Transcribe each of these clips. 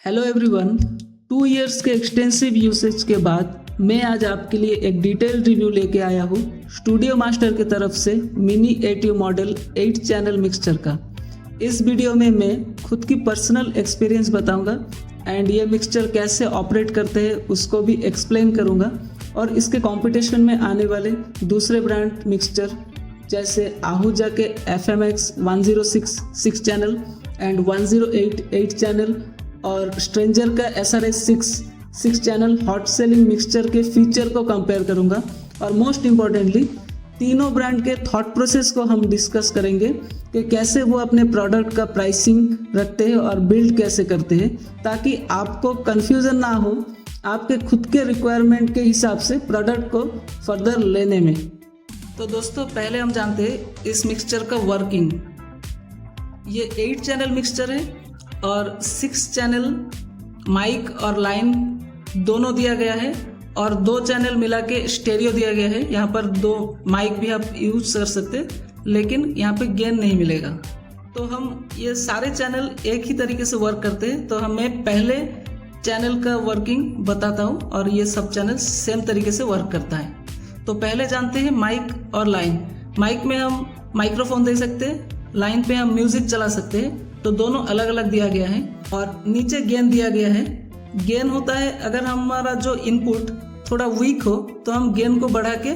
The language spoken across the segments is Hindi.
हेलो एवरीवन, 2 इयर्स के एक्सटेंसिव यूसेज के बाद मैं आज आपके लिए एक डिटेल रिव्यू लेके आया हूँ स्टूडियो मास्टर की तरफ से mini ATO model 8 channel mixture का। इस वीडियो में मैं खुद की पर्सनल एक्सपीरियंस बताऊंगा एंड ये मिक्सचर कैसे ऑपरेट करते हैं उसको भी एक्सप्लेन करूंगा और इसके कंपटीशन में आने वाले दूसरे ब्रांड मिक्सचर जैसे आहूजा के FMX 106 6 चैनल एंड 108 8 चैनल और स्ट्रेंजर का SRS 6 channel hot selling mixture के फीचर को कंपेयर करूंगा और मोस्ट इम्पॉर्टेंटली तीनों ब्रांड के थॉट प्रोसेस को हम डिस्कस करेंगे कि कैसे वो अपने प्रोडक्ट का प्राइसिंग रखते हैं और बिल्ड कैसे करते हैं ताकि आपको कन्फ्यूज़न ना हो आपके खुद के रिक्वायरमेंट के हिसाब से प्रोडक्ट को फर्दर लेने में। तो दोस्तों पहले हम जानते हैं इस मिक्सचर का वर्किंग। ये 8 चैनल मिक्सचर है और 6 चैनल माइक और लाइन दोनों दिया गया है और 2 चैनल मिला के स्टेरियो दिया गया है। यहाँ पर 2 माइक भी आप यूज कर सकते हैं लेकिन यहाँ पे गेन नहीं मिलेगा। तो हम ये सारे चैनल एक ही तरीके से वर्क करते हैं, तो हमें पहले चैनल का वर्किंग बताता हूँ और ये सब चैनल सेम तरीके से वर्क करता है। तो पहले जानते हैं माइक और लाइन। माइक में हम माइक्रोफोन दे सकते हैं, लाइन पे हम म्यूजिक चला सकते हैं, तो दोनों अलग अलग दिया गया है। और नीचे गेन दिया गया है। गेन होता है अगर हमारा जो इनपुट थोड़ा वीक हो तो हम गेन को बढ़ा के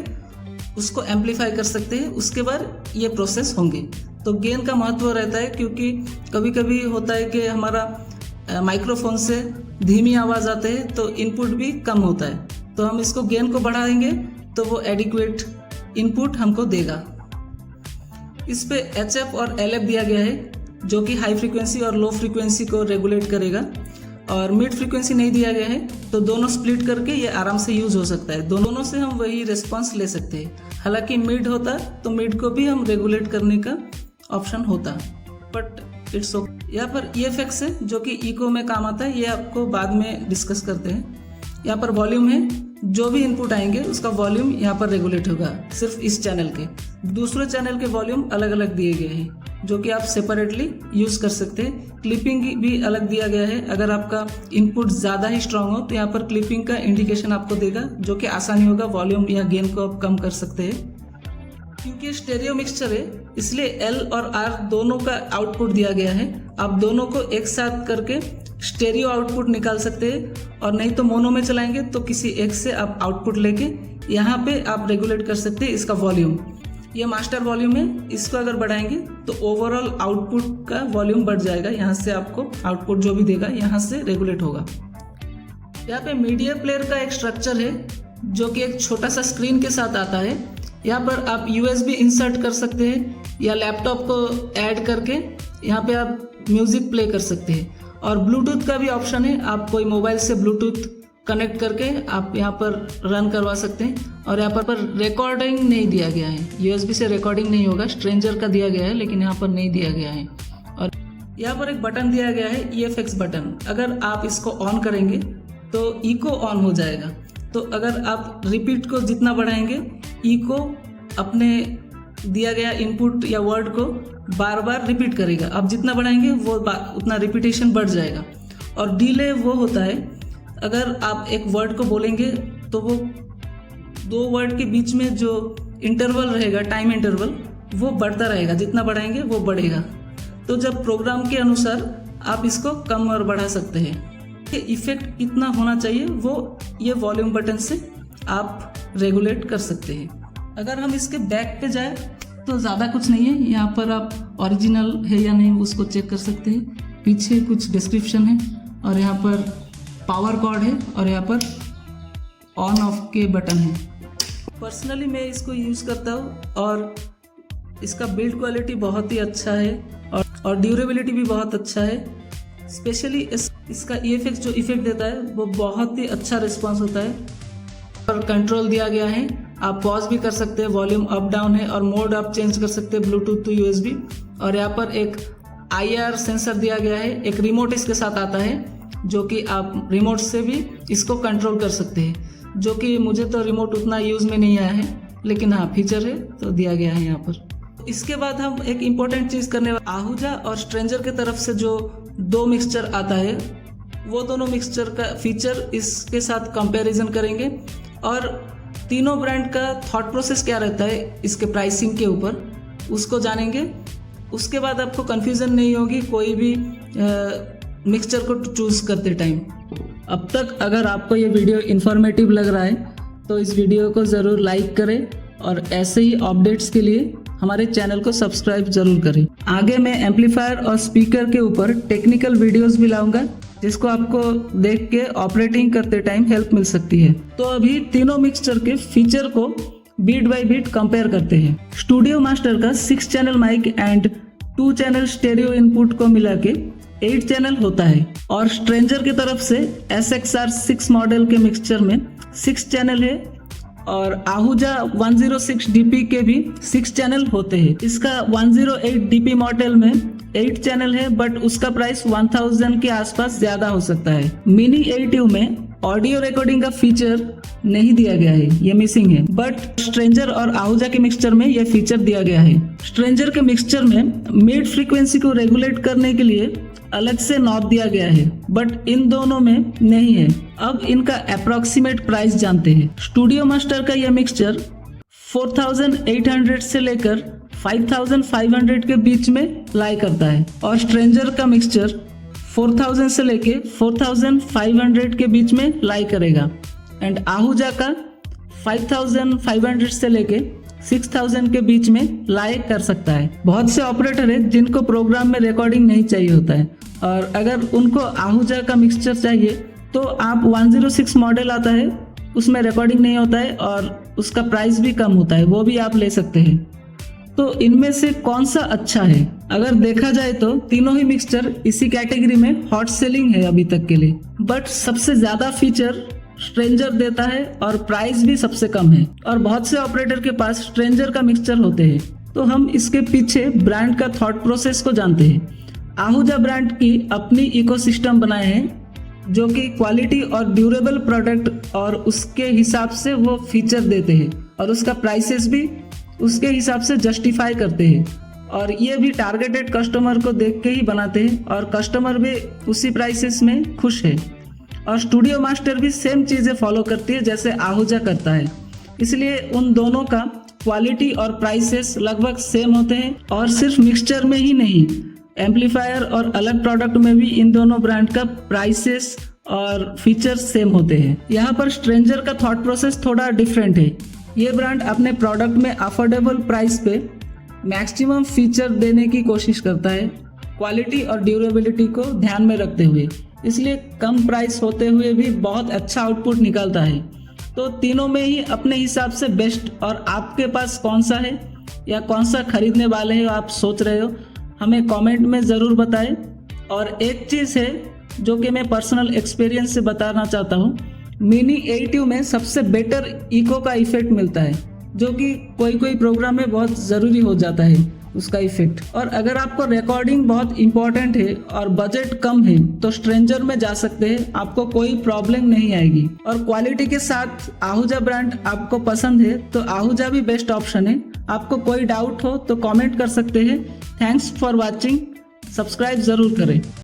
उसको एम्पलीफाई कर सकते हैं, उसके बाद ये प्रोसेस होंगे। तो गेन का महत्व रहता है क्योंकि कभी कभी होता है कि हमारा माइक्रोफोन से धीमी आवाज़ आते हैं तो इनपुट भी कम होता है, तो हम इसको गेन को बढ़ाएंगे तो वो एडिक्वेट इनपुट हमको देगा। इस पे HF और LF दिया गया है जो कि हाई फ्रीक्वेंसी और लो फ्रीक्वेंसी को रेगुलेट करेगा और मिड फ्रीक्वेंसी नहीं दिया गया है, तो दोनों स्प्लिट करके ये आराम से यूज हो सकता है। दोनों से हम वही रिस्पांस ले सकते हैं। हालांकि मिड होता तो मिड को भी हम रेगुलेट करने का ऑप्शन होता, बट इट्स ओके। यहाँ पर EFX है जो कि इको में काम आता है, ये आपको बाद में डिस्कस करते हैं। यहाँ पर वॉल्यूम है, जो भी इनपुट आएंगे उसका वॉल्यूम यहाँ पर रेगुलेट होगा सिर्फ इस चैनल के। दूसरे चैनल के वॉल्यूम अलग अलग दिए गए हैं जो कि आप सेपरेटली यूज कर सकते हैं। क्लिपिंग भी अलग दिया गया है। अगर आपका इनपुट ज़्यादा ही स्ट्रांग हो तो यहाँ पर क्लिपिंग का इंडिकेशन आपको देगा जो कि आसानी होगा वॉल्यूम या गेन को आप कम कर सकते हैं। क्योंकि स्टेरियो मिक्सचर है इसलिए L और R दोनों का आउटपुट दिया गया है। आप दोनों को एक साथ करके स्टेरियो आउटपुट निकाल सकते हैं और नहीं तो मोनो में चलाएंगे तो किसी एक से आप आउटपुट लेके यहाँ पे आप रेगुलेट कर सकते हैं इसका वॉल्यूम। ये मास्टर वॉल्यूम है, इसको अगर बढ़ाएंगे तो ओवरऑल आउटपुट का वॉल्यूम बढ़ जाएगा। यहाँ से आपको आउटपुट जो भी देगा यहाँ से रेगुलेट होगा। यहाँ पे मीडिया प्लेयर का एक स्ट्रक्चर है जो कि एक छोटा सा स्क्रीन के साथ आता है। यहाँ पर आप USB इंसर्ट कर सकते हैं या लैपटॉप को ऐड करके यहाँ पे आप म्यूजिक प्ले कर सकते हैं। और ब्लूटूथ का भी ऑप्शन है, आप कोई मोबाइल से ब्लूटूथ कनेक्ट करके आप यहाँ पर रन करवा सकते हैं। और यहाँ पर रिकॉर्डिंग नहीं दिया गया है, USB से रिकॉर्डिंग नहीं होगा। स्ट्रेंजर का दिया गया है लेकिन यहाँ पर नहीं दिया गया है। और यहाँ पर एक बटन दिया गया है EFX बटन, अगर आप इसको ऑन करेंगे तो इको ऑन हो जाएगा। तो अगर आप रिपीट को जितना बढ़ाएंगे इको अपने दिया गया इनपुट या वर्ड को बार बार रिपीट करेगा। आप जितना बढ़ाएंगे वो उतना रिपीटेशन बढ़ जाएगा। और डिले वो होता है अगर आप एक वर्ड को बोलेंगे तो वो 2 वर्ड के बीच में जो इंटरवल रहेगा, टाइम इंटरवल, वो बढ़ता रहेगा। जितना बढ़ाएंगे वो बढ़ेगा। तो जब प्रोग्राम के अनुसार आप इसको कम और बढ़ा सकते हैं। ये इफेक्ट कितना होना चाहिए वो ये वॉल्यूम बटन से आप रेगुलेट कर सकते हैं। अगर हम इसके बैक पे जाए तो ज़्यादा कुछ नहीं है। यहाँ पर आप ओरिजिनल है या नहीं उसको चेक कर सकते हैं। पीछे कुछ डिस्क्रिप्शन है और यहाँ पर पावर कॉर्ड है और यहाँ पर ऑन ऑफ के बटन है। पर्सनली मैं इसको यूज़ करता हूँ और इसका बिल्ड क्वालिटी बहुत ही अच्छा है और ड्यूरेबिलिटी भी बहुत अच्छा है। स्पेशली इसका EFX जो इफेक्ट देता है वो बहुत ही अच्छा रिस्पॉन्स होता है। और कंट्रोल दिया गया है, आप पॉज भी कर सकते हैं, वॉल्यूम अप डाउन है और मोड आप चेंज कर सकते हैं ब्लूटूथ टू USB। और यहाँ पर एक IR सेंसर दिया गया है, एक रिमोट इसके साथ आता है जो कि आप रिमोट से भी इसको कंट्रोल कर सकते हैं, जो कि मुझे तो रिमोट उतना यूज़ में नहीं आया है लेकिन हाँ फीचर है तो दिया गया है यहाँ पर। इसके बाद हम एक इम्पोर्टेंट चीज़ करने वाले आहूजा और स्ट्रेंजर की तरफ से जो 2 मिक्सचर आता है वो दोनों मिक्सचर का फीचर इसके साथ कंपैरिजन करेंगे और तीनों ब्रांड का थॉट प्रोसेस क्या रहता है इसके प्राइसिंग के ऊपर, उसको जानेंगे। उसके बाद आपको कन्फ्यूज़न नहीं होगी कोई भी मिक्सचर को चूज़ करते टाइम। अब तक अगर आपको ये वीडियो इन्फॉर्मेटिव लग रहा है तो इस वीडियो को ज़रूर लाइक करें और ऐसे ही अपडेट्स के लिए हमारे चैनल को सब्सक्राइब जरूर करें। आगे मैं एम्पलीफायर और स्पीकर के ऊपर टेक्निकल वीडियोस भी लाऊंगा जिसको आपको देख के ऑपरेटिंग करते टाइम हेल्प मिल सकती है। तो अभी तीनों मिक्सचर के फीचर को बीट बाय बीट कंपेयर करते हैं। स्टूडियो मास्टर का 6 channel mic and 2 channel stereo input को मिला के 8 चैनल होता है और स्ट्रेंजर की तरफ से SXR 6 मॉडल के मिक्सचर में 6 चैनल है और आहूजा 106 DP के भी 6 चैनल होते हैं। इसका 108 DP मॉडल में 8 चैनल है बट उसका प्राइस 1000 के आसपास ज्यादा हो सकता है। मिनी ATU में ऑडियो रिकॉर्डिंग का फीचर नहीं दिया गया है, ये मिसिंग है, बट स्ट्रेंजर और आहूजा के मिक्सचर में यह फीचर दिया गया है। स्ट्रेंजर के मिक्सचर में मिड फ्रीक्वेंसी को रेगुलेट करने के लिए अलग से नॉब दिया गया है बट इन दोनों में नहीं है। अब इनका अप्रोक्सीमेट प्राइस जानते हैं। स्टूडियो मास्टर का यह मिक्सचर 4800 से लेकर 5500 के बीच में लाई करता है और स्ट्रेंजर का मिक्सचर 4000 से लेके 4500 के बीच में लाई करेगा एंड आहूजा का 5500 से लेके 6000 के बीच में लाई कर सकता है। बहुत से ऑपरेटर है जिनको प्रोग्राम में रिकॉर्डिंग नहीं चाहिए होता है और अगर उनको आहूजा का मिक्सचर चाहिए तो आप 106 मॉडल आता है उसमें रिकॉर्डिंग नहीं होता है और उसका प्राइस भी कम होता है, वो भी आप ले सकते हैं। तो इनमें से कौन सा अच्छा है? अगर देखा जाए तो तीनों ही मिक्सचर इसी कैटेगरी में हॉट सेलिंग है अभी तक के लिए, बट सबसे ज्यादा फीचर स्ट्रेंजर देता है और प्राइस भी सबसे कम है और बहुत से ऑपरेटर के पास स्ट्रेंजर का मिक्सचर होते हैं। तो हम इसके पीछे ब्रांड का थॉट प्रोसेस को जानते हैं। आहूजा ब्रांड की अपनी इकोसिस्टम बनाए हैं जो कि क्वालिटी और ड्यूरेबल प्रोडक्ट और उसके हिसाब से वो फीचर देते हैं और उसका प्राइसेस भी उसके हिसाब से जस्टिफाई करते हैं और ये भी टारगेटेड कस्टमर को देख के ही बनाते हैं और कस्टमर भी उसी प्राइसेस में खुश है। और स्टूडियो मास्टर भी सेम चीज़ें फॉलो करती है जैसे आहूजा करता है, इसलिए उन दोनों का क्वालिटी और प्राइसेस लगभग सेम होते हैं। और सिर्फ मिक्सचर में ही नहीं, एम्पलीफायर और अलग प्रोडक्ट में भी इन दोनों ब्रांड का प्राइसेस और फीचर्स सेम होते हैं। यहाँ पर स्ट्रेंजर का थॉट प्रोसेस थोड़ा डिफरेंट है। ये ब्रांड अपने प्रोडक्ट में अफोर्डेबल प्राइस पे मैक्सिमम फीचर देने की कोशिश करता है, क्वालिटी और ड्यूरेबिलिटी को ध्यान में रखते हुए, इसलिए कम प्राइस होते हुए भी बहुत अच्छा आउटपुट निकलता है। तो तीनों में ही अपने हिसाब से बेस्ट, और आपके पास कौन सा है या कौन सा खरीदने वाले हो आप सोच रहे हो, हमें कमेंट में ज़रूर बताएं। और एक चीज़ है जो कि मैं पर्सनल एक्सपीरियंस से बताना चाहता हूँ, मिनी ATU में सबसे बेटर इको का इफेक्ट मिलता है जो कि कोई प्रोग्राम में बहुत ज़रूरी हो जाता है उसका इफेक्ट। और अगर आपको रिकॉर्डिंग बहुत इंपॉर्टेंट है और बजट कम है तो स्ट्रेंजर में जा सकते हैं, आपको कोई प्रॉब्लम नहीं आएगी। और क्वालिटी के साथ आहूजा ब्रांड आपको पसंद है तो आहूजा भी बेस्ट ऑप्शन है। आपको कोई डाउट हो तो कमेंट कर सकते हैं। थैंक्स फॉर वॉचिंग, सब्सक्राइब ज़रूर करें।